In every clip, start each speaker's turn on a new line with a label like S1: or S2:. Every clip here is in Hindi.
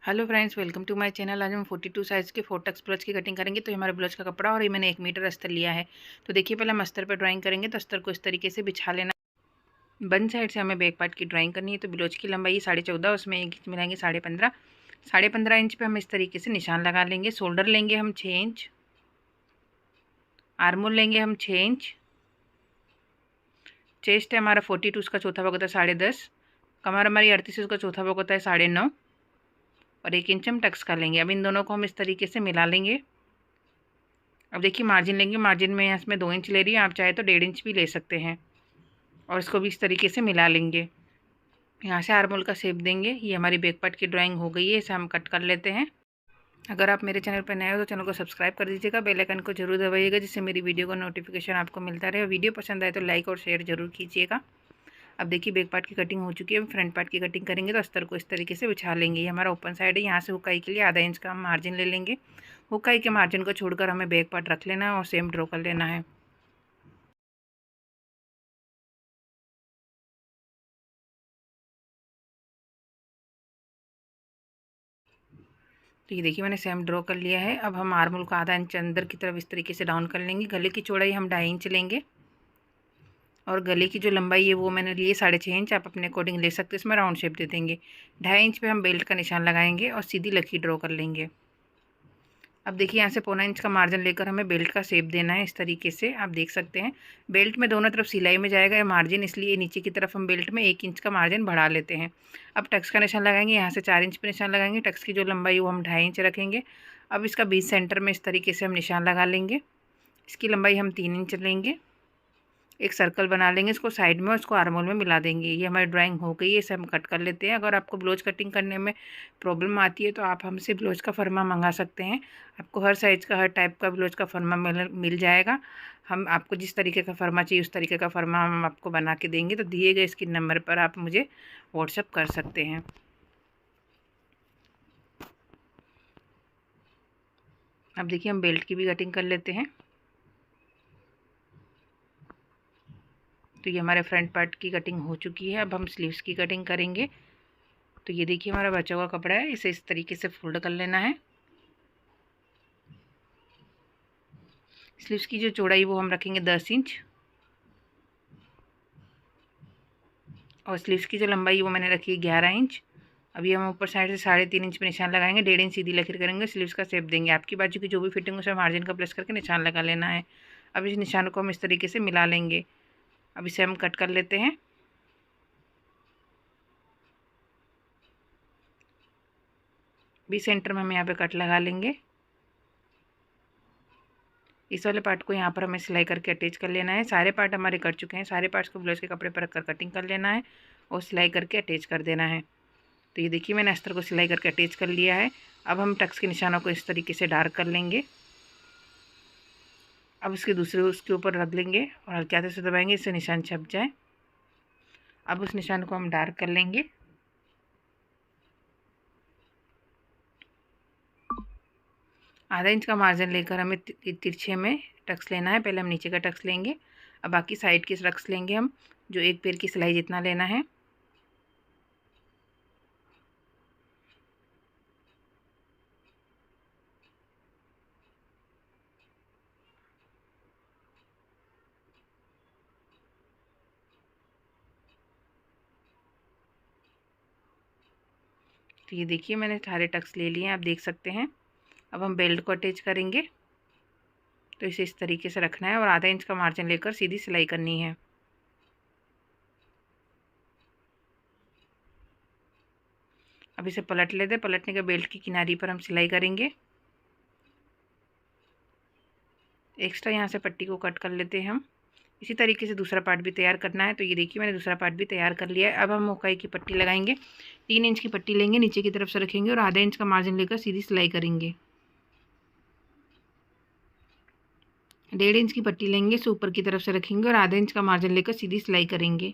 S1: Hello friends, welcome to my channel. आज हम 42 साइज़ के 4 टक्स ब्लाउज की कटिंग करेंगे। तो ये हमारे ब्लाउज का कपड़ा और ये मैंने 1 मीटर अस्तर लिया है। तो देखिए, पहले हम अस्तर पर ड्राइंग करेंगे। तो अस्तर को इस तरीके से बिछा लेना। बन साइड से हमें बैक पार्ट की ड्राइंग करनी है। तो ब्लाउज की लंबाई 14.5, उसमें 1 इंच मिलाएंगे 15.5। 15.5 इंच पर हम इस तरीके से निशान लगा लेंगे। शोल्डर लेंगे हम 6 इंच, आर्मोल लेंगे हम 6 इंच, चेस्ट है हमारा 42, उसका चौथा भाग होता है 10.5, कमर हमारी 38, उसका चौथा भाग होता है 9.5 और 1 इंच हम टक्स का लेंगे। अब इन दोनों को हम इस तरीके से मिला लेंगे। अब देखिए, मार्जिन लेंगे। मार्जिन में यहाँ इसमें 2 इंच ले रही है, आप चाहे तो 1.5 इंच भी ले सकते हैं। और इसको भी इस तरीके से मिला लेंगे। यहाँ से आर्मोल का शेप देंगे। ये हमारी बैक पार्ट की ड्राइंग हो गई है, इसे हम कट कर लेते हैं। अगर आप मेरे चैनल पर नए हो तो चैनल को सब्सक्राइब कर दीजिएगा, बेल आइकन को जरूर दबाइएगा, जिससे मेरी वीडियो का नोटिफिकेशन आपको मिलता रहे। और वीडियो पसंद आए तो लाइक और शेयर जरूर कीजिएगा। अब देखिए, बैक पार्ट की कटिंग हो चुकी है। फ्रंट पार्ट की कटिंग करेंगे। तो अस्तर को इस तरीके से बिछा लेंगे। ये हमारा ओपन साइड है। यहाँ से हुकाई के लिए आधा इंच का हम मार्जिन ले लेंगे। हुकाई के मार्जिन को छोड़कर हमें बैक पार्ट रख लेना है और सेम ड्रॉ कर लेना है। तो ये देखिए, मैंने सेम ड्रॉ कर लिया है। अब हम आर्मोल को आधा इंच अंदर की तरफ इस तरीके से डाउन कर लेंगे। गले की चौड़ाई हम 2.5 इंच लेंगे और गले की जो लंबाई है वो मैंने ली है 6.5 इंच। आप अपने अकॉर्डिंग ले सकते हो। इसमें राउंड शेप दे देंगे। 2.5 इंच पे हम बेल्ट का निशान लगाएंगे और सीधी लकीर ड्रॉ कर लेंगे। अब देखिए, यहाँ से 1.25 इंच का मार्जिन लेकर हमें बेल्ट का शेप देना है। इस तरीके से आप देख सकते हैं। बेल्ट में दोनों तरफ सिलाई में जाएगा ये मार्जिन, इसलिए नीचे की तरफ हम बेल्ट में 1 इंच का मार्जिन बढ़ा लेते हैं। अब टक्स का निशान लगाएंगे। यहाँ से 4 इंच पे निशान लगाएंगे। टक्स की जो लंबाई वो हम 2.5 इंच रखेंगे। अब इसका बीच सेंटर में इस तरीके से हम निशान लगा लेंगे। इसकी लंबाई हम 3 इंच लेंगे। एक सर्कल बना लेंगे इसको साइड में और उसको आर्मोल में मिला देंगे। ये हमारी ड्राइंग हो गई है, इसे हम कट कर लेते हैं। अगर आपको ब्लाउज कटिंग करने में प्रॉब्लम आती है तो आप हमसे ब्लाउज का फरमा मंगा सकते हैं। आपको हर साइज़ का, हर टाइप का ब्लाउज का फरमा मिल जाएगा। हम आपको जिस तरीके का फरमा चाहिए उस तरीके का फरमा हम आपको बना के देंगे। तो दिए गए स्क्रीन नंबर पर आप मुझे व्हाट्सअप कर सकते हैं। अब देखिए, हम बेल्ट की भी कटिंग कर लेते हैं। तो ये हमारे फ्रंट पार्ट की कटिंग हो चुकी है। अब हम स्लीव्स की कटिंग करेंगे। तो ये देखिए, हमारा बचा हुआ कपड़ा है, इसे इस तरीके से फोल्ड कर लेना है। स्लीव्स की जो चौड़ाई वो हम रखेंगे 10 इंच और स्लीव्स की जो लंबाई वो मैंने रखी है 11 इंच। अभी हम ऊपर साइड से 3.5 इंच पे निशान लगाएंगे। 1.5 इंच सीधी लकीर करेंगे। स्लीव्स का शेप देंगे। आपकी बाजू की जो भी फिटिंग है उसमें मार्जिन का प्लस करके निशान लगा लेना है। अब इस निशान को हम इस तरीके से मिला लेंगे। अब इसे हम कट कर लेते हैं। बी सेंटर में हम यहाँ पे कट लगा लेंगे। इस वाले पार्ट को यहाँ पर हमें सिलाई करके अटैच कर लेना है। सारे पार्ट हमारे कट चुके हैं। सारे पार्ट्स को ब्लाउज के कपड़े पर रखकर कटिंग कर लेना है और सिलाई करके अटैच कर देना है। तो ये देखिए, मैंने अस्तर को सिलाई करके अटैच कर लिया है। अब हम टक्स के निशानों को इस तरीके से डार्क कर लेंगे। अब इसके दूसरे उसके ऊपर रख लेंगे और हल्के हाथ से दबाएंगे, इससे निशान छप जाए। अब उस निशान को हम डार्क कर लेंगे। आधा इंच का मार्जिन लेकर हमें तिरछे में टक्स लेना है। पहले हम नीचे का टक्स लेंगे, अब बाकी साइड के टक्स लेंगे हम, जो एक पैर की सिलाई जितना लेना है। तो ये देखिए, मैंने सारे टक्स ले लिए हैं, आप देख सकते हैं। अब हम बेल्ट को अटैच करेंगे। तो इसे इस तरीके से रखना है और आधा इंच का मार्जिन लेकर सीधी सिलाई करनी है। अब इसे पलट लेते हैं। पलटने के बेल्ट की किनारी पर हम सिलाई करेंगे। एक्स्ट्रा यहाँ से पट्टी को कट कर लेते हैं हम। इसी तरीके से दूसरा पार्ट भी तैयार करना है। तो ये देखिए, मैंने दूसरा पार्ट भी तैयार कर लिया है। अब हम मोकाई की पट्टी लगाएंगे। 3 इंच की पट्टी लेंगे, नीचे की तरफ से रखेंगे और आधा इंच का मार्जिन लेकर सीधी सिलाई करेंगे। 1.5 इंच की पट्टी लेंगे, इसे ऊपर की तरफ से रखेंगे और आधा इंच का मार्जिन लेकर सीधी सिलाई करेंगे।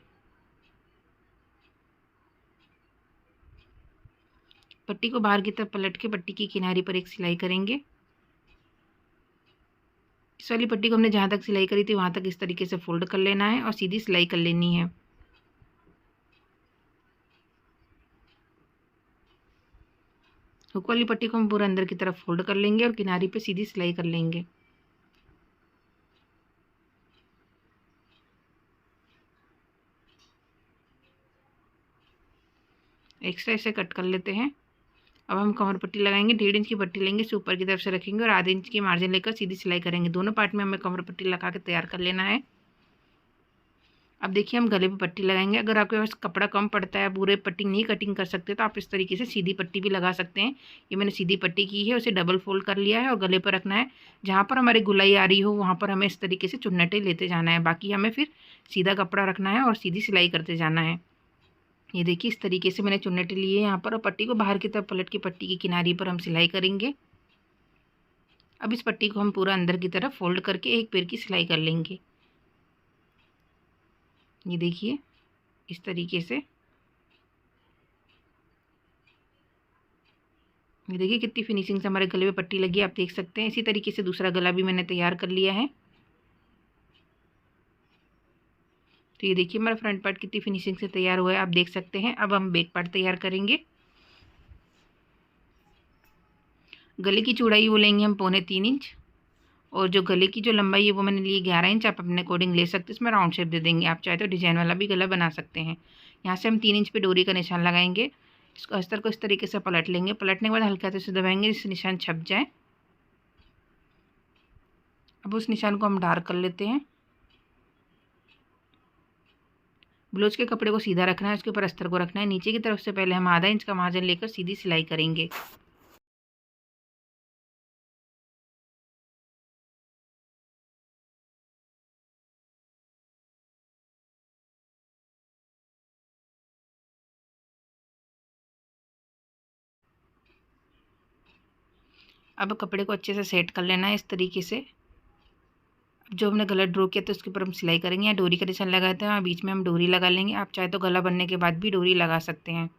S1: पट्टी को बाहर की तरफ पलट के पट्टी की किनारी पर एक सिलाई करेंगे। इस वाली पट्टी को हमने जहाँ तक सिलाई करी थी वहाँ तक इस तरीके से फोल्ड कर लेना है और सीधी सिलाई कर लेनी है। हुक वाली पट्टी को हम पूरा अंदर की तरफ फोल्ड कर लेंगे और किनारी पे सीधी सिलाई कर लेंगे। एक्स्ट्रा इसे कट कर लेते हैं। अब हम कमर पट्टी लगाएंगे। 1.5 इंच की पट्टी लेंगे, इसे ऊपर की तरफ से रखेंगे और आधे इंच की मार्जिन लेकर सीधी सिलाई करेंगे। दोनों पार्ट में हमें कमर पट्टी लगा के तैयार कर लेना है। अब देखिए हम गले पे पट्टी लगाएंगे। अगर आपके पास कपड़ा कम पड़ता है, पूरे पट्टी नहीं कटिंग कर सकते, तो आप इस तरीके से सीधी पट्टी भी लगा सकते हैं। ये मैंने सीधी पट्टी की है, उसे डबल फोल्ड कर लिया है और गले पर रखना है। जहाँ पर हमारी गुलाई आ रही हो वहाँ पर हमें इस तरीके से चुन्नटे लेते जाना है। बाकी हमें फिर सीधा कपड़ा रखना है और सीधी सिलाई करते जाना है। ये देखिए इस तरीके से मैंने चुन्नटे लिए यहाँ पर, और पट्टी को बाहर की तरफ पलट के पट्टी की किनारी पर हम सिलाई करेंगे। अब इस पट्टी को हम पूरा अंदर की तरफ फोल्ड करके एक पैर की सिलाई कर लेंगे। ये देखिए इस तरीके से। ये देखिए कितनी फिनिशिंग से हमारे गले पे पट्टी लगी है, आप देख सकते हैं। इसी तरीके से दूसरा गला भी मैंने तैयार कर लिया है। तो ये देखिए हमारा फ्रंट पार्ट कितनी फिनिशिंग से तैयार हुआ है, आप देख सकते हैं। अब हम बैक पार्ट तैयार करेंगे। गले की चौड़ाई वो लेंगे हम 3.25 इंच, और जो गले की जो लंबाई है वो मैंने ली 11 इंच। आप अपने अकॉर्डिंग ले सकते हैं, इसमें राउंड शेप दे देंगे। आप चाहे तो डिजाइन वाला भी गला बना सकते हैं। यहाँ से हम 3 इंच पे डोरी का निशान लगाएंगे। इसको अस्तर को इस तरीके से पलट लेंगे। पलटने के बाद हल्का हाथ से दबाएंगे जिससे निशान छप जाए। अब उस निशान को हम डार्क कर लेते हैं। ब्लाउज के कपड़े को सीधा रखना है, उसके ऊपर अस्तर को रखना है। नीचे की तरफ से पहले हम आधा इंच का मार्जिन लेकर सीधी सिलाई करेंगे। अब कपड़े को अच्छे से सेट कर लेना है इस तरीके से। जो हमने गला ड्रॉ किया था उसके ऊपर हम सिलाई करेंगे। या डोरी का निशान लगाए थे, बीच में हम डोरी लगा लेंगे। आप चाहे तो गला बनने के बाद भी डोरी लगा सकते हैं।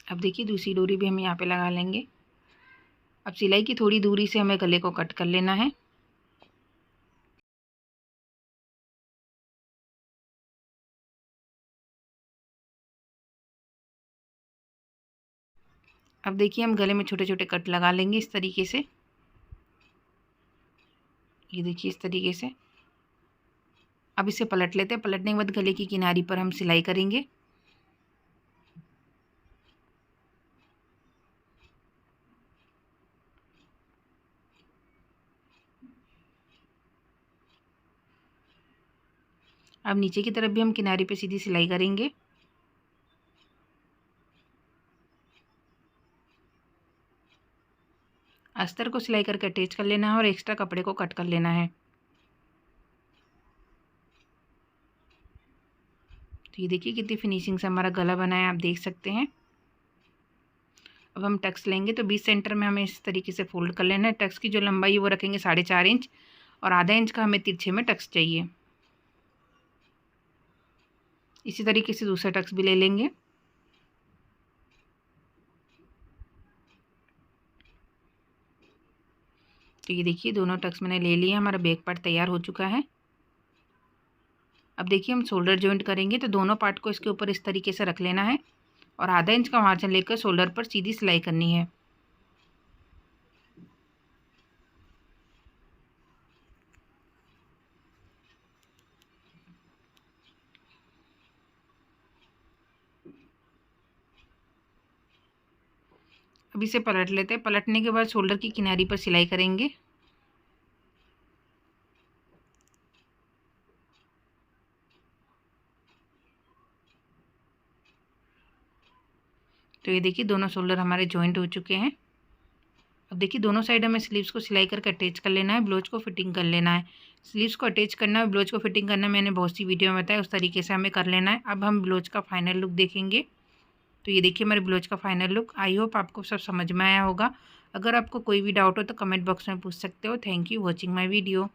S1: अब देखिए दूसरी डोरी भी हम यहाँ पे लगा लेंगे। अब सिलाई की थोड़ी दूरी से हमें गले को कट कर लेना है। अब देखिए हम गले में छोटे छोटे कट लगा लेंगे इस तरीके से। ये देखिए इस तरीके से। अब इसे पलट लेते हैं। पलटने के बाद गले की किनारी पर हम सिलाई करेंगे। अब नीचे की तरफ भी हम किनारी पे सीधी सिलाई करेंगे। अस्तर को सिलाई करके अटैच कर लेना है और एक्स्ट्रा कपड़े को कट कर लेना है। तो ये देखिए कितनी फिनिशिंग से हमारा गला बना है, आप देख सकते हैं। अब हम टक्स लेंगे, तो 20 सेंटर में हमें इस तरीके से फोल्ड कर लेना है। टक्स की जो लंबाई है वो रखेंगे 4.5 इंच, और आधा इंच का हमें तिरछे में टक्स चाहिए। इसी तरीके से दूसरा टक्स भी ले लेंगे। तो ये देखिए दोनों टक्स मैंने ले लिया। हमारा बैक पार्ट तैयार हो चुका है। अब देखिए हम शोल्डर जॉइंट करेंगे, तो दोनों पार्ट को इसके ऊपर इस तरीके से रख लेना है और आधा इंच का मार्जिन लेकर शोल्डर पर सीधी सिलाई करनी है। अब इसे पलट लेते हैं। पलटने के बाद शोल्डर की किनारी पर सिलाई करेंगे। तो ये देखिए दोनों शोल्डर हमारे जॉइंट हो चुके हैं। अब देखिए दोनों साइड हमें स्लीव्स को सिलाई करके अटैच कर लेना है। ब्लाउज को फिटिंग कर लेना है। स्लीव्स को अटैच करना है, ब्लाउज को फिटिंग करना मैंने बहुत सी वीडियो में बताया, उस तरीके से हमें कर लेना है। अब हम ब्लाउज का फाइनल लुक देखेंगे। तो ये देखिए हमारे ब्लाउज का फाइनल लुक। आई होप आपको सब समझ में आया होगा। अगर आपको कोई भी डाउट हो तो कमेंट बॉक्स में पूछ सकते हो। Thank you watching my video.